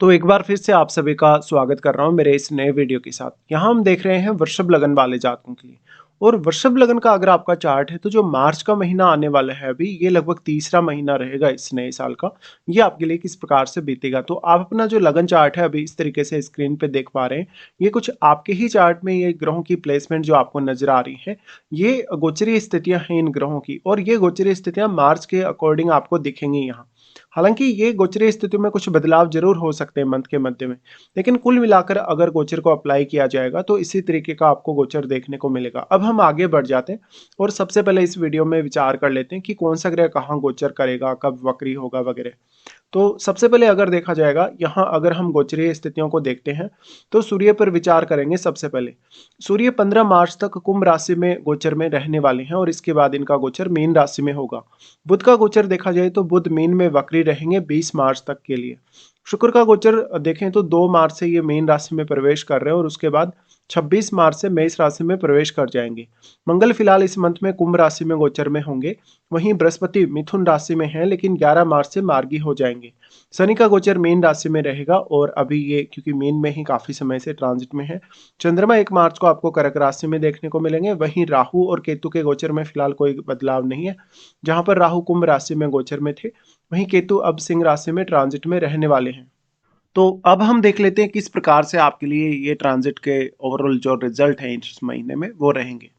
तो एक बार फिर से आप सभी का स्वागत कर रहा हूँ मेरे इस नए वीडियो के साथ। यहाँ हम देख रहे हैं वृषभ लगन वाले जातकों के लिए। और वृषभ लगन का अगर आपका चार्ट है तो जो मार्च का महीना आने वाला है अभी ये लगभग तीसरा महीना रहेगा इस नए साल का। ये आपके लिए किस प्रकार से बीतेगा तो आप अपना जो लगन चार्ट है अभी इस तरीके से स्क्रीन पे देख पा रहे हैं। ये कुछ आपके ही चार्ट में ये ग्रहों की प्लेसमेंट जो आपको नजर आ रही है। ये गोचरीय स्थितियां हैं इन ग्रहों की और ये गोचरीय स्थितियां मार्च के अकॉर्डिंग आपको दिखेंगी यहाँ। हालांकि ये गोचरीय स्थितियों में कुछ बदलाव जरूर हो सकते हैं मंथ के मध्य में। लेकिन कुल मिलाकर अगर गोचर को अप्लाई किया जाएगा तो इसी तरीके का आपको गोचर देखने को मिलेगा। अब हम आगे बढ़ जाते हैं और सबसे पहले इस वीडियो में विचार कर लेते हैं कि कौन सा ग्रह कहाँ गोचर करेगा, कब वक्री होगा वगैरह। तो सबसे पहले अगर देखा जाएगा यहाँ अगर हम गोचरीय स्थितियों को देखते हैं तो सूर्य पर विचार करेंगे। सबसे पहले सूर्य 15 मार्च तक कुंभ राशि में गोचर में रहने वाले हैं और इसके बाद इनका गोचर मीन राशि में होगा। बुध का गोचर देखा जाए तो बुध मीन में वक्री रहेंगे 20 मार्च तक के लिए। शुक्र का गोचर देखें तो 2 मार्च से ये मीन राशि में प्रवेश कर रहे हैं और उसके बाद 26 मार्च से मेष राशि में प्रवेश कर जाएंगे। मंगल फिलहाल इस मंथ में कुंभ राशि में गोचर में होंगे। वहीं बृहस्पति मिथुन राशि में है लेकिन 11 मार्च से मार्गी हो जाएंगे। शनि का गोचर मीन राशि में रहेगा और अभी ये क्योंकि मीन में ही काफी समय से ट्रांजिट में है। चंद्रमा 1 मार्च को आपको कर्क राशि में देखने को मिलेंगे। वहीं राहु और केतु के गोचर में फिलहाल कोई बदलाव नहीं है। जहां पर राहु कुंभ राशि में गोचर में थे वहीं केतु अब सिंह राशि में ट्रांजिट में रहने वाले हैं। तो अब हम देख लेते हैं किस प्रकार से आपके लिए ये ट्रांजिट के ओवरऑल जो रिजल्ट है इस महीने में वो रहेंगे।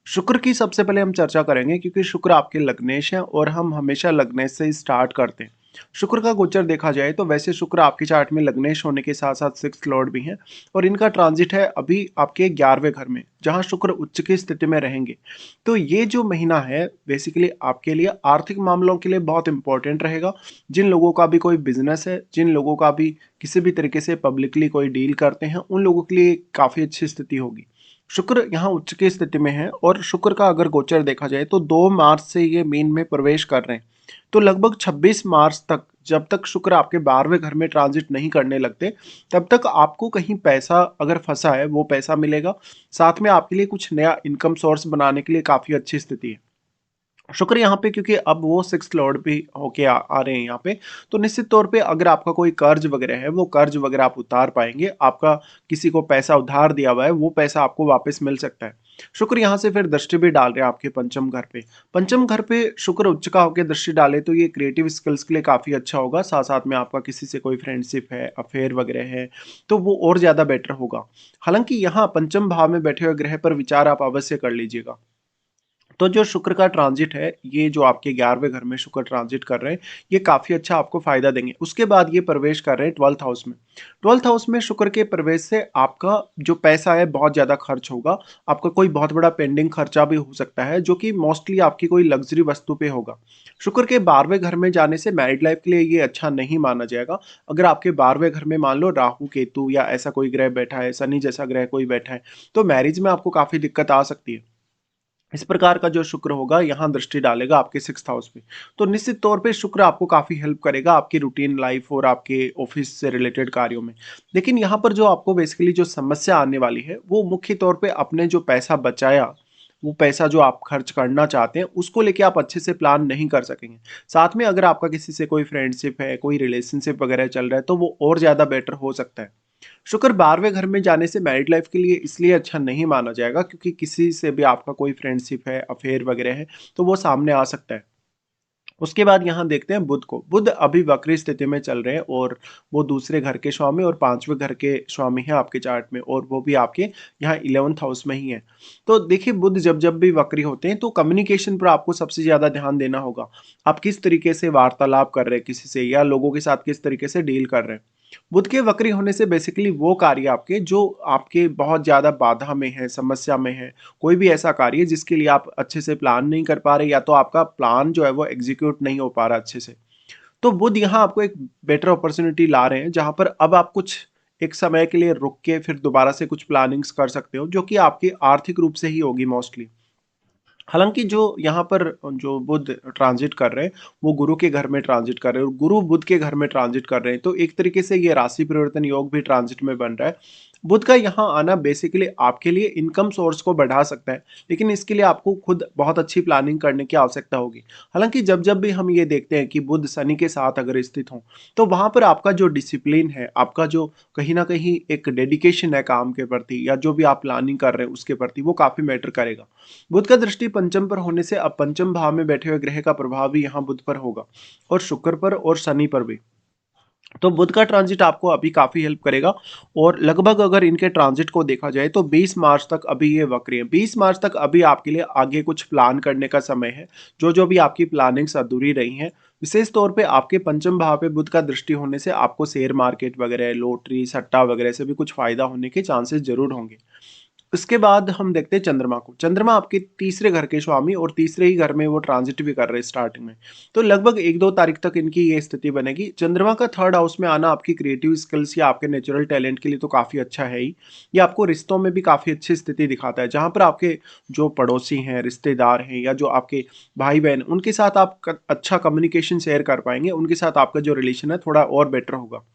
शुक्र की सबसे पहले हम चर्चा करेंगे क्योंकि शुक्र आपके लग्नेश हैं और हम हमेशा लग्नेश से ही स्टार्ट करते हैं। शुक्र का गोचर देखा जाए तो वैसे शुक्र आपके चार्ट में लग्नेश होने के साथ साथ सिक्स्थ लॉर्ड भी हैं और इनका ट्रांजिट है अभी आपके 11वें घर में जहां शुक्र उच्च की स्थिति में रहेंगे। तो ये जो महीना है बेसिकली आपके लिए आर्थिक मामलों के लिए बहुत इंपॉर्टेंट रहेगा। जिन लोगों का भी कोई बिजनेस है, जिन लोगों का भी किसी भी तरीके से पब्लिकली कोई डील करते हैं, उन लोगों के लिए काफी अच्छी स्थिति होगी। शुक्र यहाँ उच्च की स्थिति में है और शुक्र का अगर गोचर देखा जाए तो 2 मार्च से ये मीन में प्रवेश कर रहे हैं। तो लगभग 26 मार्च तक जब तक शुक्र आपके 12वें घर में ट्रांजिट नहीं करने लगते तब तक आपको कहीं पैसा अगर फंसा है वो पैसा मिलेगा। साथ में आपके लिए कुछ नया इनकम सोर्स बनाने के लिए काफी अच्छी स्थिति है। शुक्र यहाँ पे क्योंकि अब वो सिक्स लॉर्ड भी होके आ रहे हैं यहाँ पे। तो निश्चित तौर पे अगर आपका कोई कर्ज वगैरह है वो कर्ज वगैरह आप उतार पाएंगे। आपका किसी को पैसा उधार दिया हुआ है वो पैसा आपको वापस मिल सकता है। शुक्र यहाँ से फिर दृष्टि भी डाल रहे हैं आपके पंचम घर पे। पंचम घर पे शुक्र उच्च का होकर दृष्टि डाले तो ये क्रिएटिव स्किल्स के लिए काफी अच्छा होगा। साथ साथ में आपका किसी से कोई फ्रेंडशिप है, अफेयर वगैरह है तो वो और ज्यादा बेटर होगा। हालांकि यहाँ पंचम भाव में बैठे हुए ग्रह पर विचार आप अवश्य कर लीजिएगा। तो जो शुक्र का ट्रांजिट है ये जो आपके 11वें घर में शुक्र ट्रांजिट कर रहे हैं ये काफी अच्छा आपको फायदा देंगे। उसके बाद ये प्रवेश कर रहे हैं 12th हाउस में। 12th हाउस में शुक्र के प्रवेश से आपका जो पैसा है बहुत ज्यादा खर्च होगा। आपका कोई बहुत बड़ा पेंडिंग खर्चा भी हो सकता है जो कि मोस्टली आपकी कोई लग्जरी वस्तु पे होगा। शुक्र के 12वें घर में जाने से मैरिड लाइफ के लिए ये अच्छा नहीं माना जाएगा। अगर आपके 12वें घर में मान लो राहु केतु या ऐसा कोई ग्रह बैठा है, शनि जैसा ग्रह कोई बैठा है, तो मैरिज में आपको काफी दिक्कत आ सकती है। इस प्रकार का जो शुक्र होगा यहाँ दृष्टि डालेगा आपके 6th हाउस पे। तो निश्चित तौर पे शुक्र आपको काफी हेल्प करेगा आपकी रूटीन लाइफ और आपके ऑफिस से रिलेटेड कार्यों में। लेकिन यहाँ पर जो आपको बेसिकली जो समस्या आने वाली है वो मुख्य तौर पे अपने जो पैसा बचाया, वो पैसा जो आप खर्च करना चाहते हैं उसको लेके आप अच्छे से प्लान नहीं कर सकेंगे। साथ में अगर आपका किसी से कोई फ्रेंडशिप है, कोई रिलेशनशिप वगैरह चल रहा है तो वो और ज्यादा बेटर हो सकता है। शुक्र 12वें घर में जाने से मैरिड लाइफ के लिए इसलिए अच्छा नहीं माना जाएगा क्योंकि किसी से भी आपका कोई फ्रेंडशिप है, अफेयर वगैरह है तो वो सामने आ सकता है। उसके बाद यहाँ देखते हैं बुध को। बुध अभी वक्री स्थिति में चल रहे हैं और वो दूसरे घर के स्वामी और 5वें घर के स्वामी हैं आपके चार्ट में और वो भी आपके यहाँ 11th हाउस में ही है। तो देखिए बुध जब जब भी वक्री होते हैं तो कम्युनिकेशन पर आपको सबसे ज्यादा ध्यान देना होगा। आप किस तरीके से वार्तालाप कर रहे हैं किसी से या लोगों के साथ किस तरीके से डील कर रहे हैं। बुध के वक्री होने से बेसिकली वो कार्य आपके जो आपके बहुत ज्यादा बाधा में है, समस्या में है, कोई भी ऐसा कार्य जिसके लिए आप अच्छे से प्लान नहीं कर पा रहे या तो आपका प्लान जो है वो एग्जीक्यूट नहीं हो पा रहा अच्छे से। तो बुध यहाँ आपको एक बेटर अपॉर्चुनिटी ला रहे हैं जहां पर अब आप कुछ एक समय के लिए रुक के फिर दोबारा से कुछ प्लानिंग्स कर सकते हो जो कि आपकी आर्थिक रूप से ही होगी मोस्टली। हालांकि जो यहाँ पर जो बुध ट्रांजिट कर रहे हैं वो गुरु के घर में ट्रांजिट कर रहे हैं और गुरु बुध के घर में ट्रांजिट कर रहे हैं तो एक तरीके से ये राशि परिवर्तन योग भी ट्रांजिट में बन रहा है। बुध का यहाँ आना बेसिकली आपके लिए इनकम सोर्स को बढ़ा सकता है, लेकिन इसके लिए आपको खुद बहुत अच्छी प्लानिंग करने की आवश्यकता होगी। हालाँकि जब-जब भी हम ये देखते हैं कि बुध शनि के साथ अगर स्थित हों, तो वहाँ पर आपका जो डिसिप्लिन है, आपका जो कहीं न कहीं एक डेडिकेशन है काम के प्रति या जो भी आप प्लानिंग कर रहे हैं उसके प्रति, वो काफ़ी मैटर करेगा। बुध का दृष्टि पंचम पर होने से अब पंचम भाव में बैठे हुए ग्रह का प्रभाव भी यहाँ बुध पर होगा और शुक्र पर और शनि पर भी। तो बुध का ट्रांजिट आपको अभी काफ़ी हेल्प करेगा और लगभग अगर इनके ट्रांजिट को देखा जाए तो 20 मार्च तक अभी ये वक्री है। 20 मार्च तक अभी आपके लिए आगे कुछ प्लान करने का समय है। जो-जो भी आपकी प्लानिंग्स अधूरी रही हैं, विशेष तौर पे आपके पंचम भाव पे बुध का दृष्टि होने से आपको शेयर मार्केट वगैरह, लॉटरी, सट्टा वगैरह से भी कुछ फ़ायदा होने के चांसेस ज़रूर होंगे। उसके बाद हम देखते हैं चंद्रमा को। चंद्रमा आपके तीसरे घर के स्वामी और तीसरे ही घर में वो ट्रांजिट भी कर रहे हैं स्टार्टिंग में। तो लगभग 1-2 तारीख तक इनकी ये स्थिति बनेगी। चंद्रमा का थर्ड हाउस में आना आपकी क्रिएटिव स्किल्स या आपके नेचुरल टैलेंट के लिए तो काफ़ी अच्छा है ही। ये आपको रिश्तों में भी काफ़ी अच्छी स्थिति दिखाता है, जहाँ पर आपके जो पड़ोसी हैं, रिश्तेदार हैं या जो आपके भाई-बहन, उनके साथ आप क अच्छा कम्युनिकेशन शेयर कर पाएँगे। उनके साथ आपका जो रिलेशन है थोड़ा और बेटर होगा।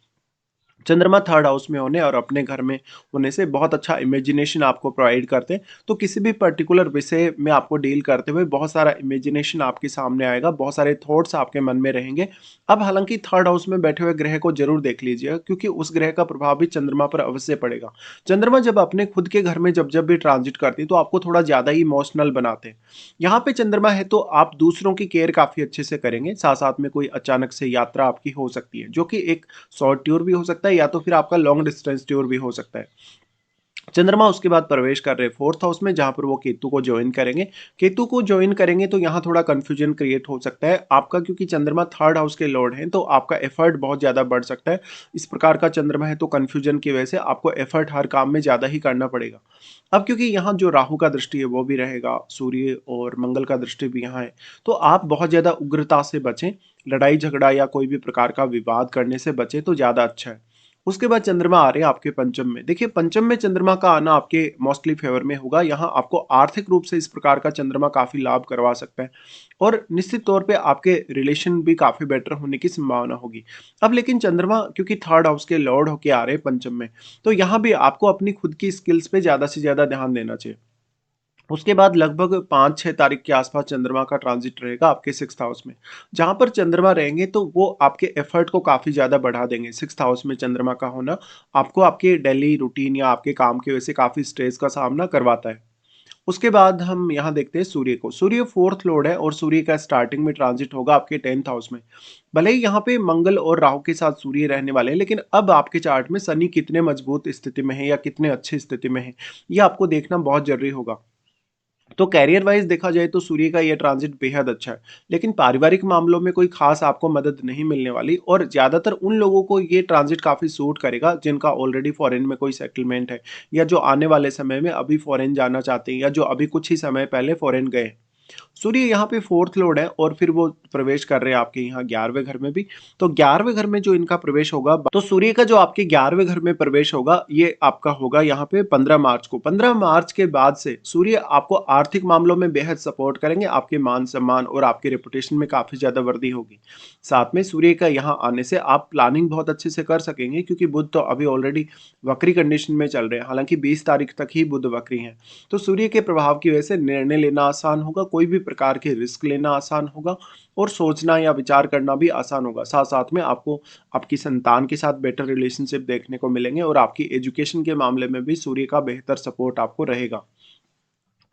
चंद्रमा थर्ड हाउस में होने और अपने घर में होने से बहुत अच्छा इमेजिनेशन आपको प्रोवाइड करते हैं। तो किसी भी पर्टिकुलर विषय में आपको डील करते हुए बहुत सारा इमेजिनेशन आपके सामने आएगा, बहुत सारे थॉट्स आपके मन में रहेंगे। अब हालाँकि थर्ड हाउस में बैठे हुए ग्रह को ज़रूर देख लीजिएगा, क्योंकि उस ग्रह का प्रभाव भी चंद्रमा पर अवश्य पड़ेगा। चंद्रमा जब अपने खुद के घर में जब-जब भी ट्रांज़िट करती है तो आपको थोड़ा ज़्यादा ही इमोशनल बनाते हैं। यहाँ पे चंद्रमा है तो आप दूसरों की केयर काफ़ी अच्छे से करेंगे, साथ-साथ में कोई अचानक से यात्रा आपकी हो सकती है, जो कि एक शॉर्ट टूर भी हो सकता है या तो फिर आपका लॉन्ग डिस्टेंस टूर भी हो सकता है। चंद्रमा उसके बाद प्रवेश कर रहे हैं फोर्थ हाउस में, जहाँ पर वो केतु को जॉइन करेंगे। केतु को जॉइन करेंगे तो यहाँ थोड़ा कंफ्यूजन क्रिएट हो सकता है आपका, क्योंकि चंद्रमा थर्ड हाउस के लॉर्ड हैं, तो आपका एफर्ट बहुत ज़्यादा बढ़ सकता है। इस प्रकार का चंद्रमा है तो कंफ्यूजन की वजह से आपको एफर्ट हर काम में ज़्यादा ही करना पड़ेगा। अब क्योंकि यहाँ जो राहु का दृष्टि है वो भी रहेगा, सूर्य और मंगल का दृष्टि भी यहाँ है, तो आप बहुत ज़्यादा उग्रता से बचें, लड़ाई झगड़ा या कोई भी प्रकार का विवाद करने से बचें तो ज़्यादा अच्छा है। उसके बाद चंद्रमा आ रहे हैं आपके पंचम में। देखिए, पंचम में चंद्रमा का आना आपके मोस्टली फेवर में होगा। यहाँ आपको आर्थिक रूप से इस प्रकार का चंद्रमा काफ़ी लाभ करवा सकता है और निश्चित तौर पे आपके रिलेशन भी काफ़ी बेटर होने की संभावना होगी। अब लेकिन चंद्रमा क्योंकि थर्ड हाउस के लॉर्ड होके आ रहे हैं पंचम में, तो यहाँ भी आपको अपनी खुद की स्किल्स पे ज़्यादा से ज़्यादा ध्यान देना चाहिए। उसके बाद लगभग 5-6 तारीख के आसपास चंद्रमा का ट्रांजिट रहेगा आपके सिक्स्थ हाउस में। जहाँ पर चंद्रमा रहेंगे तो वो आपके एफर्ट को काफ़ी ज़्यादा बढ़ा देंगे। सिक्स्थ हाउस में चंद्रमा का होना आपको आपके डेली रूटीन या आपके काम की वजह से काफ़ी स्ट्रेस का सामना करवाता है। उसके बाद हम यहाँ देखते हैं सूर्य को। सूर्य फोर्थ लॉर्ड है और सूर्य का स्टार्टिंग में ट्रांजिट होगा आपके 10th हाउस में। भले ही यहाँ पे मंगल और राहु के साथ सूर्य रहने वाले हैं, लेकिन अब आपके चार्ट में शनि कितने मजबूत स्थिति में है या कितने अच्छी स्थिति में है, ये आपको देखना बहुत ज़रूरी होगा। तो करियर वाइज देखा जाए तो सूर्य का ये ट्रांजिट बेहद अच्छा है, लेकिन पारिवारिक मामलों में कोई खास आपको मदद नहीं मिलने वाली और ज़्यादातर उन लोगों को ये ट्रांजिट काफ़ी सूट करेगा जिनका ऑलरेडी फॉरेन में कोई सेटलमेंट है या जो आने वाले समय में अभी फॉरेन जाना चाहते हैं या जो अभी कुछ ही समय पहले फॉरेन गए हैं। सूर्य यहाँ पे फोर्थ लॉर्ड है और फिर वो प्रवेश कर रहे हैं आपके यहाँ 11वें घर में भी। तो 11वें घर में जो इनका प्रवेश होगा, तो सूर्य का जो आपके 11वें घर में प्रवेश होगा, ये आपका होगा यहाँ पे 15 मार्च को। 15 मार्च के बाद से सूर्य आपको आर्थिक मामलों में बेहद सपोर्ट करेंगे, आपके मान सम्मान और आपके रेपुटेशन में काफ़ी ज़्यादा वृद्धि होगी। साथ में सूर्य का यहाँ आने से आप प्लानिंग बहुत अच्छे से कर सकेंगे, क्योंकि बुध तो अभी ऑलरेडी वक्री कंडीशन में चल रहे हैं, हालांकि 20 तारीख तक ही बुध वक्री हैं। तो सूर्य के प्रभाव की वजह से निर्णय लेना आसान होगा, कोई भी प्रकार के रिस्क लेना आसान होगा और सोचना या विचार करना भी आसान होगा। साथ-साथ में आपको आपकी संतान के साथ बेटर रिलेशनशिप देखने को मिलेंगे और आपकी एजुकेशन के मामले में भी सूर्य का बेहतर सपोर्ट आपको रहेगा।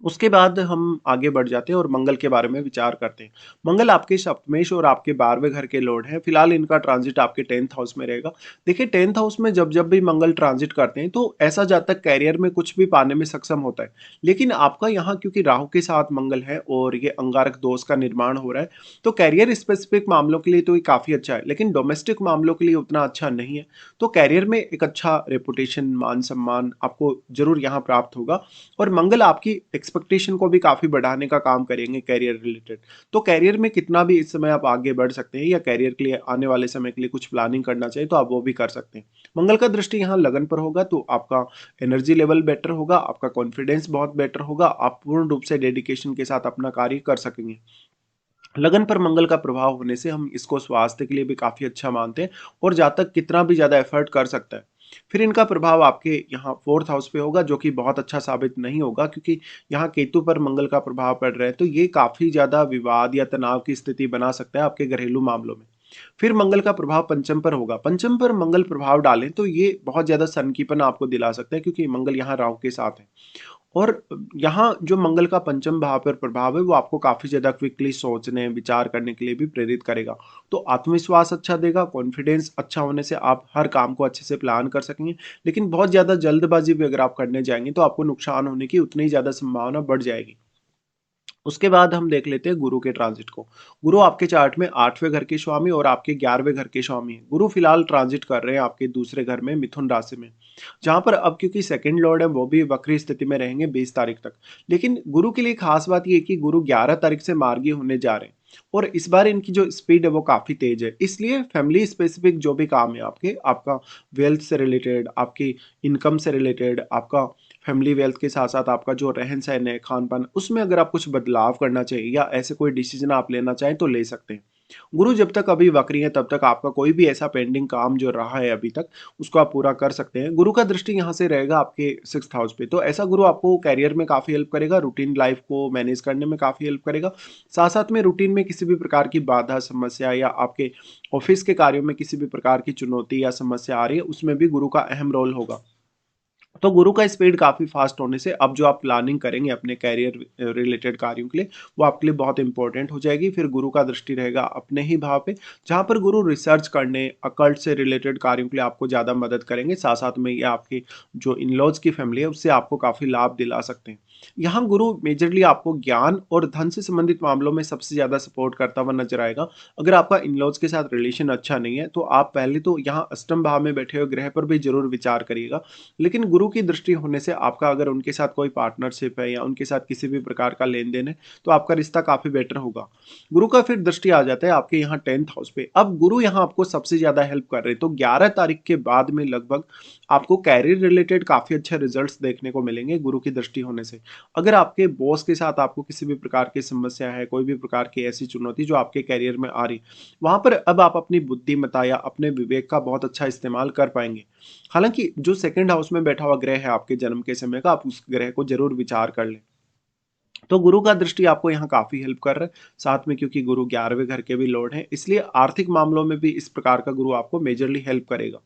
उसके बाद हम आगे बढ़ जाते हैं और मंगल के बारे में विचार करते हैं। मंगल आपके सप्तमेश और आपके 12वें घर के लॉर्ड हैं। फिलहाल इनका ट्रांजिट आपके 10th हाउस में रहेगा। देखिए, 10th हाउस में जब-जब भी मंगल ट्रांजिट करते हैं तो ऐसा जातक करियर में कुछ भी पाने में सक्षम होता है। लेकिन आपका यहाँ क्योंकि राहु के साथ मंगल है और ये अंगारक दोष का निर्माण हो रहा है, तो करियर स्पेसिफिक मामलों के लिए तो ये काफ़ी अच्छा है, लेकिन डोमेस्टिक मामलों के लिए उतना अच्छा नहीं है। तो करियर में एक अच्छा रेपुटेशन, मान-सम्मान आपको ज़रूर यहाँ प्राप्त होगा और मंगल आपकी एक्सपेक्टेशन को भी काफ़ी बढ़ाने का काम करेंगे करियर रिलेटेड। तो करियर में कितना भी इस समय आप आगे बढ़ सकते हैं या करियर के लिए आने वाले समय के लिए कुछ प्लानिंग करना चाहिए तो आप वो भी कर सकते हैं। मंगल का दृष्टि यहाँ लगन पर होगा तो आपका एनर्जी लेवल बेटर होगा, आपका कॉन्फिडेंस बहुत बेटर होगा, आप पूर्ण रूप से डेडिकेशन के साथ अपना कार्य कर सकेंगे। लगन पर मंगल का प्रभाव होने से हम इसको स्वास्थ्य के लिए भी काफ़ी अच्छा मानते हैं और जातक कितना भी ज़्यादा एफर्ट कर सकता है। फिर इनका प्रभाव आपके यहाँ 4th हाउस पे होगा, जो कि बहुत अच्छा साबित नहीं होगा, क्योंकि यहाँ केतु पर मंगल का प्रभाव पड़ रहा है, तो ये काफ़ी ज़्यादा विवाद या तनाव की स्थिति बना सकता है आपके घरेलू मामलों में। फिर मंगल का प्रभाव पंचम पर होगा। पंचम पर मंगल प्रभाव डालें तो ये बहुत ज़्यादा सनकीपन आपको दिला सकता है, क्योंकि मंगल यहाँ राहु के साथ है। और यहाँ जो मंगल का पंचम भाव पर प्रभाव है वो आपको काफ़ी ज़्यादा क्विकली सोचने, विचार करने के लिए भी प्रेरित करेगा। तो आत्मविश्वास अच्छा देगा, कॉन्फिडेंस अच्छा होने से आप हर काम को अच्छे से प्लान कर सकेंगे। लेकिन बहुत ज़्यादा जल्दबाजी भी अगर आप करने जाएँगे तो आपको नुकसान होने की उतनी ही ज़्यादा संभावना बढ़ जाएगी। उसके बाद हम देख लेते हैं गुरु के ट्रांजिट को। गुरु आपके चार्ट में 8वें घर के स्वामी और आपके 11वें घर के स्वामी हैं। गुरु फिलहाल ट्रांजिट कर रहे हैं आपके दूसरे घर में, मिथुन राशि में। जहाँ पर अब क्योंकि सेकंड लॉर्ड है वो भी वक्री स्थिति में रहेंगे 20 तारीख तक। लेकिन गुरु के लिए खास बात ये है कि गुरु 11 तारीख से मार्गी होने जा रहे हैं। और इस बार इनकी जो स्पीड है वो काफ़ी तेज है। इसलिए फैमिली स्पेसिफिक जो भी काम है आपके, आपका वेल्थ से रिलेटेड, आपकी इनकम से रिलेटेड, आपका फैमिली वेल्थ के साथ-साथ आपका जो रहन-सहन है, खान-पान, उसमें अगर आप कुछ बदलाव करना चाहिए या ऐसे कोई डिसीज़न आप लेना चाहें तो ले सकते हैं। गुरु जब तक अभी वक्री है तब तक आपका कोई भी ऐसा पेंडिंग काम जो रहा है अभी तक, उसको आप पूरा कर सकते हैं। गुरु का दृष्टि यहाँ से रहेगा आपके 6th हाउस पे, तो ऐसा गुरु आपको करियर में काफ़ी हेल्प करेगा, रूटीन लाइफ को मैनेज करने में काफ़ी हेल्प करेगा। साथ-साथ में रूटीन में किसी भी प्रकार की बाधा, समस्या या आपके ऑफ़िस के कार्यों में किसी भी प्रकार की चुनौती या समस्या आ रही है, उसमें भी गुरु का अहम रोल होगा। तो गुरु का स्पीड काफ़ी फ़ास्ट होने से अब जो आप प्लानिंग करेंगे अपने करियर रिलेटेड कार्यों के लिए, वो आपके लिए बहुत इंपॉर्टेंट हो जाएगी। फिर गुरु का दृष्टि रहेगा अपने ही भाव पे, जहाँ पर गुरु रिसर्च करने, अकल्ट से रिलेटेड कार्यों के लिए आपको ज़्यादा मदद करेंगे। साथ-साथ में ये आपकी जो इन-लॉज़ की फैमिली है, उससे आपको काफ़ी लाभ दिला सकते हैं। यहाँ गुरु मेजरली आपको ज्ञान और धन से संबंधित मामलों में सबसे ज़्यादा सपोर्ट करता हुआ नज़र आएगा। अगर आपका इन-लॉज़ के साथ रिलेशन अच्छा नहीं है, तो आप पहले तो यहाँ अष्टम भाव में बैठे हुए ग्रह पर भी ज़रूर विचार करिएगा। लेकिन गुरु की दृष्टि होने से आपका अगर उनके साथ कोई पार्टनरशिप है या उनके साथ किसी भी प्रकार का लेन-देन है, तो आपका रिश्ता काफ़ी बेटर होगा। गुरु का फिर दृष्टि आ जाता है आपके यहाँ 10th हाउस पे। अब गुरु यहाँ आपको सबसे ज़्यादा हेल्प कर रहे हैं, तो 11 तारीख के बाद में लगभग आपको करियर रिलेटेड काफ़ी अच्छे रिजल्ट्स देखने को मिलेंगे गुरु की दृष्टि होने से। अगर आपके बॉस के साथ आपको किसी भी प्रकार की समस्या है, कोई भी प्रकार की ऐसी चुनौती जो आपके करियर में आ रही, वहाँ पर अब आप अपनी बुद्धिमत्ता या अपने विवेक का बहुत अच्छा इस्तेमाल कर पाएँगे। हालाँकि जो सेकंड हाउस में बैठा हुआ ग्रह है आपके जन्म के समय का, आप उस ग्रह को ज़रूर विचार कर लें। तो गुरु का दृष्टि आपको यहाँ काफ़ी हेल्प कर रहा है। साथ में क्योंकि गुरु 11वें घर के भी लॉर्ड हैं, इसलिए आर्थिक मामलों में भी इस प्रकार का गुरु आपको मेजरली हेल्प करेगा।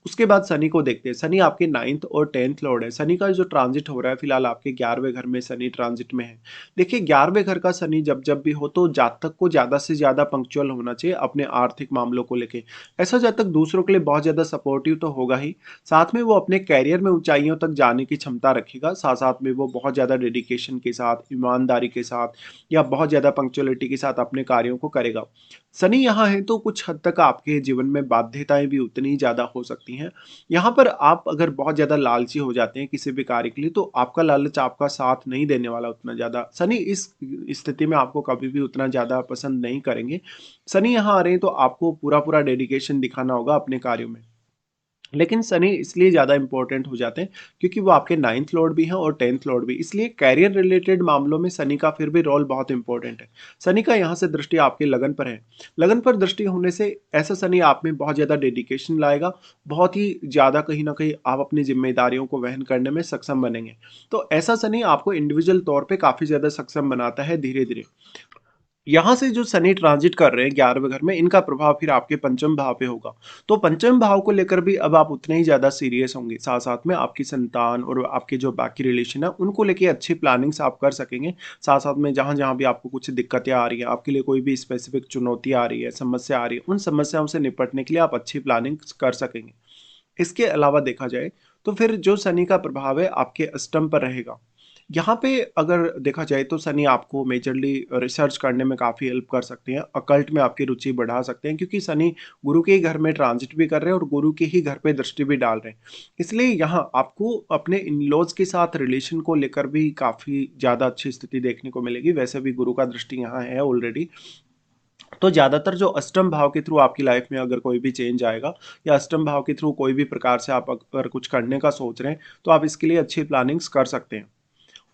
उसके बाद शनि को देखते हैं। शनि आपके 9th और 10th लॉर्ड है। शनि का जो ट्रांजिट हो रहा है फिलहाल आपके 11वें घर में शनि ट्रांजिट में है। देखिए 11वें घर का शनि जब-जब भी हो तो जातक को ज़्यादा से ज़्यादा पंक्चुअल होना चाहिए अपने आर्थिक मामलों को लेके। ऐसा जातक दूसरों के लिए बहुत ज़्यादा सपोर्टिव तो होगा ही, साथ में वो अपने करियर में ऊँचाइयों तक जाने की क्षमता रखेगा। साथ-साथ में वो बहुत ज़्यादा डेडिकेशन के साथ, ईमानदारी के साथ या बहुत ज़्यादा पंक्चुअलिटी के साथ अपने कार्यों को करेगा। शनि यहाँ है तो कुछ हद तक आपके जीवन में बाध्यताएँ भी उतनी ही ज़्यादा हो सकती हैं। यहाँ पर आप अगर बहुत ज़्यादा लालची हो जाते हैं किसी भी कार्य के लिए, तो आपका लालच आपका साथ नहीं देने वाला उतना ज़्यादा। शनि इस स्थिति में आपको कभी भी उतना ज़्यादा पसंद नहीं करेंगे। शनि यहाँ आ रहे हैं तो आपको पूरा-पूरा डेडिकेशन दिखाना होगा अपने कार्यों में। लेकिन शनि इसलिए ज़्यादा इम्पोर्टेंट हो जाते हैं क्योंकि वो आपके 9th लॉर्ड भी हैं और 10th लॉर्ड भी, इसलिए करियर रिलेटेड मामलों में शनि का फिर भी रोल बहुत इंपॉर्टेंट है। शनि का यहाँ से दृष्टि आपके लगन पर है। लगन पर दृष्टि होने से ऐसा शनि आप में बहुत ज़्यादा डेडिकेशन लाएगा, बहुत ही ज़्यादा कहीं न कहीं आप अपनी ज़िम्मेदारियों को वहन करने में सक्षम बनेंगे। तो ऐसा शनि आपको इंडिविजुअल तौर पे काफ़ी ज़्यादा सक्षम बनाता है धीरे-धीरे। यहाँ से जो शनि ट्रांजिट कर रहे हैं 11वें घर में, इनका प्रभाव फिर आपके पंचम भाव पे होगा। तो पंचम भाव को लेकर भी अब आप उतने ही ज़्यादा सीरियस होंगे। साथ-साथ में आपकी संतान और आपके जो बाकी रिलेशन है, उनको लेके अच्छी प्लानिंग्स आप कर सकेंगे। साथ-साथ में जहाँ-जहाँ भी आपको कुछ दिक्कतें आ रही हैं, आपके लिए कोई भी स्पेसिफिक चुनौती आ रही है, समस्या आ रही है, उन समस्याओं से निपटने के लिए आप अच्छी प्लानिंग्स कर सकेंगे। इसके अलावा देखा जाए, तो फिर जो शनि का प्रभाव है आपके अष्टम पर रहेगा। यहाँ पे अगर देखा जाए तो शनि आपको मेजरली रिसर्च करने में काफ़ी हेल्प कर सकते हैं, अकल्ट में आपकी रुचि बढ़ा सकते हैं क्योंकि शनि गुरु के ही घर में ट्रांजिट भी कर रहे हैं और गुरु के ही घर पे दृष्टि भी डाल रहे हैं। इसलिए यहाँ आपको अपने इन-लॉज़ के साथ रिलेशन को लेकर भी काफ़ी ज़्यादा अच्छी स्थिति देखने को मिलेगी। वैसे भी गुरु का दृष्टि यहाँ है ऑलरेडी। तो ज़्यादातर जो अष्टम भाव के थ्रू आपकी लाइफ में अगर कोई भी चेंज आएगा या अष्टम भाव के थ्रू कोई भी प्रकार से आप अगर कुछ करने का सोच रहे हैं, तो आप इसके लिए अच्छी प्लानिंग्स कर सकते हैं।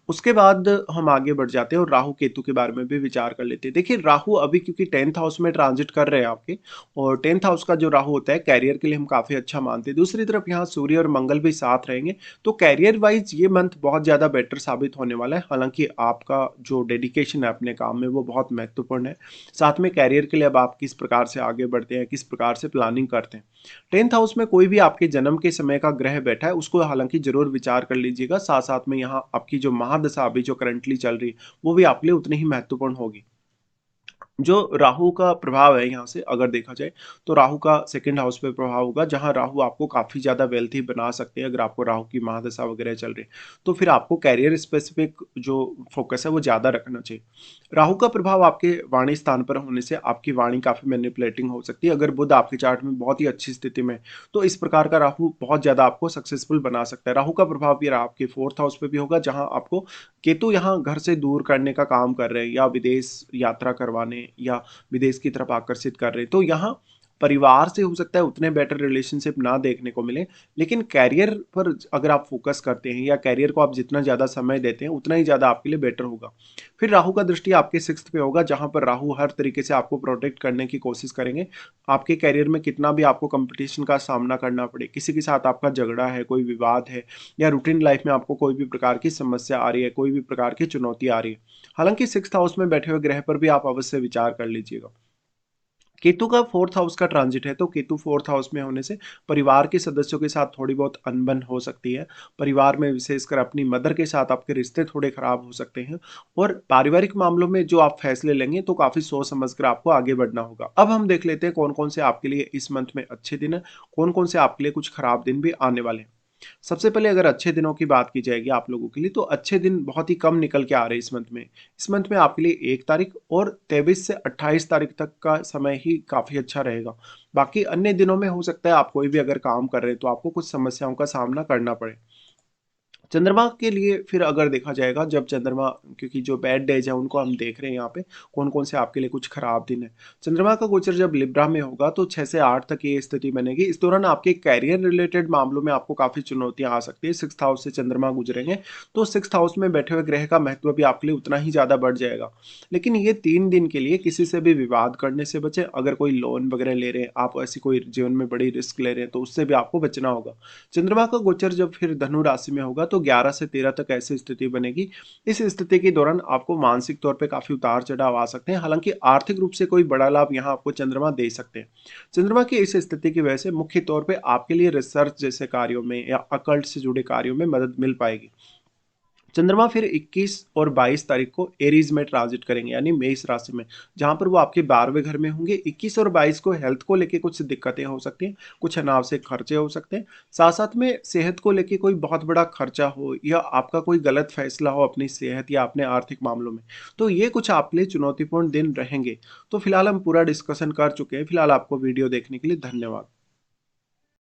उसके बाद हम आगे बढ़ जाते हैं और राहु केतु के बारे में भी विचार कर लेते हैं। देखिए राहु अभी क्योंकि 10th हाउस में ट्रांजिट कर रहे हैं आपके, और 10th हाउस का जो राहु होता है कैरियर के लिए हम काफ़ी अच्छा मानते हैं। दूसरी तरफ यहाँ सूर्य और मंगल भी साथ रहेंगे, तो कैरियर वाइज ये मंथ बहुत ज़्यादा बेटर साबित होने वाला है। हालाँकि आपका जो डेडिकेशन है अपने काम में वो बहुत महत्वपूर्ण है। साथ में कैरियर के लिए अब आप किस प्रकार से आगे बढ़ते हैं, किस प्रकार से प्लानिंग करते हैं। 10th हाउस में कोई भी आपके जन्म के समय का ग्रह बैठा है उसको हालांकि जरूर विचार कर लीजिएगा। साथ साथ में यहाँ आपकी जो महादशा अभी जो करंटली चल रही है वो भी आपके लिए उतनी ही महत्वपूर्ण होगी। जो राहु का प्रभाव है यहाँ से अगर देखा जाए, तो राहु का सेकंड हाउस पे प्रभाव होगा, जहाँ राहु आपको काफ़ी ज़्यादा वेल्थी बना सकते हैं। अगर आपको राहु की महादशा वगैरह चल रही है तो फिर आपको कैरियर स्पेसिफिक जो फोकस है वो ज़्यादा रखना चाहिए। राहु का प्रभाव आपके वाणी स्थान पर होने से आपकी वाणी काफ़ी मैनिपुलेटिंग हो सकती है। अगर बुध आपके चार्ट में बहुत ही अच्छी स्थिति में, तो इस प्रकार का राहु बहुत ज़्यादा आपको सक्सेसफुल बना सकता है। राहु का प्रभाव फिर आपके फोर्थ हाउस पे भी होगा, जहाँ आपको केतु यहाँ घर से दूर करने का काम कर रहे हैं, या विदेश यात्रा करवाने या विदेश की तरफ आकर्षित कर रहे हैं। तो यहाँ परिवार से हो सकता है उतने बेटर रिलेशनशिप ना देखने को मिले, लेकिन कैरियर पर अगर आप फोकस करते हैं या कैरियर को आप जितना ज़्यादा समय देते हैं उतना ही ज़्यादा आपके लिए बेटर होगा। फिर राहु का दृष्टि आपके 6th पे होगा, जहाँ पर राहु हर तरीके से आपको प्रोटेक्ट करने की कोशिश करेंगे। आपके कैरियर में कितना भी आपको कंपटीशन का सामना करना पड़े, किसी के साथ आपका झगड़ा है, कोई विवाद है, या रूटीन लाइफ में आपको कोई भी प्रकार की समस्या आ रही है, कोई भी प्रकार की चुनौती आ रही है, हालांकि 6th हाउस में बैठे हुए ग्रह पर भी आप अवश्य विचार कर लीजिएगा। केतु का 4th हाउस का ट्रांजिट है, तो केतु 4th हाउस में होने से परिवार के सदस्यों के साथ थोड़ी बहुत अनबन हो सकती है। परिवार में विशेषकर अपनी मदर के साथ आपके रिश्ते थोड़े खराब हो सकते हैं, और पारिवारिक मामलों में जो आप फैसले लेंगे तो काफ़ी सोच समझ कर आपको आगे बढ़ना होगा। अब हम देख लेते हैं कौन कौन से आपके लिए इस मंथ में अच्छे दिन है, कौन कौन से आपके लिए कुछ खराब दिन भी आने वाले हैं। सबसे पहले अगर अच्छे दिनों की बात की जाएगी आप लोगों के लिए, तो अच्छे दिन बहुत ही कम निकल के आ रहे हैं इस मंथ में। इस मंथ में आपके लिए 1 तारीख और 23 से 28 तारीख तक का समय ही काफ़ी अच्छा रहेगा। बाकी अन्य दिनों में हो सकता है आप कोई भी अगर काम कर रहे हैं तो आपको कुछ समस्याओं का सामना करना पड़े। चंद्रमा के लिए फिर अगर देखा जाएगा, जब चंद्रमा, क्योंकि जो बैड डेज है उनको हम देख रहे हैं यहाँ पे, कौन कौन से आपके लिए कुछ खराब दिन है। चंद्रमा का गोचर जब लिब्रा में होगा तो 6 से 8 तक ये स्थिति बनेगी। इस दौरान आपके कैरियर रिलेटेड मामलों में आपको काफ़ी चुनौतियां आ सकती है। 6th हाउस से चंद्रमा गुजरेंगे तो 6th हाउस में बैठे हुए ग्रह का महत्व भी आपके लिए उतना ही ज़्यादा बढ़ जाएगा। लेकिन ये 3 दिन के लिए किसी से भी विवाद करने से बचें। अगर कोई लोन वगैरह ले रहे हैं, आप ऐसी कोई जीवन में बड़ी रिस्क ले रहे हैं, तो उससे भी आपको बचना होगा। चंद्रमा का गोचर जब फिर धनु राशि में होगा तो 11 से 13 तक ऐसी स्थिति बनेगी। इस स्थिति के दौरान आपको मानसिक तौर पे काफी उतार चढ़ाव आ सकते हैं। हालांकि आर्थिक रूप से कोई बड़ा लाभ यहाँ आपको चंद्रमा दे सकते हैं। चंद्रमा की इस स्थिति की वजह से मुख्य तौर पे आपके लिए रिसर्च जैसे कार्यों में या अकल्ट से जुड़े कार्यों में मदद मिल पाएगी। चंद्रमा फिर 21 और 22 तारीख को एरीज में ट्रांजिट करेंगे, यानी मेष राशि में, जहां पर वो आपके 12वें घर में होंगे। 21 और 22 को हेल्थ को लेके कुछ दिक्कतें हो सकती हैं, कुछ अनावश्यक खर्चे हो सकते हैं। साथ साथ में सेहत को लेके कोई बहुत बड़ा खर्चा हो, या आपका कोई गलत फैसला हो अपनी सेहत या अपने आर्थिक मामलों में, तो ये कुछ आपके लिए चुनौतीपूर्ण दिन रहेंगे। तो फिलहाल हम पूरा डिस्कशन कर चुके हैं। फिलहाल आपको वीडियो देखने के लिए धन्यवाद।